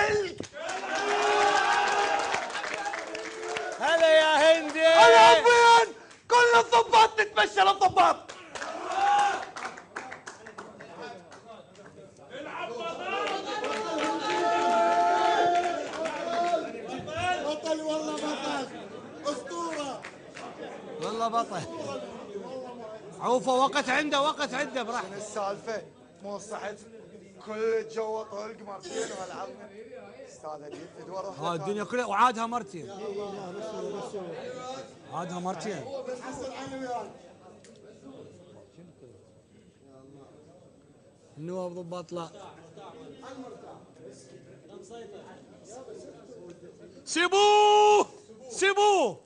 سلك. هلا يا هندي. هلا وين؟ كل الضباط تتمشى للضباط. بطل والله بطل، اسطوره والله بطل. عوفه وقت عنده براحته. شنو السالفه؟ مو صحت كل جو طلق مرتين والعبنا. استاذ اديب ادوره. ها الدنيا كلها وعادها مرتين. عادها مرتين. النواب ضباط لا. سيبوه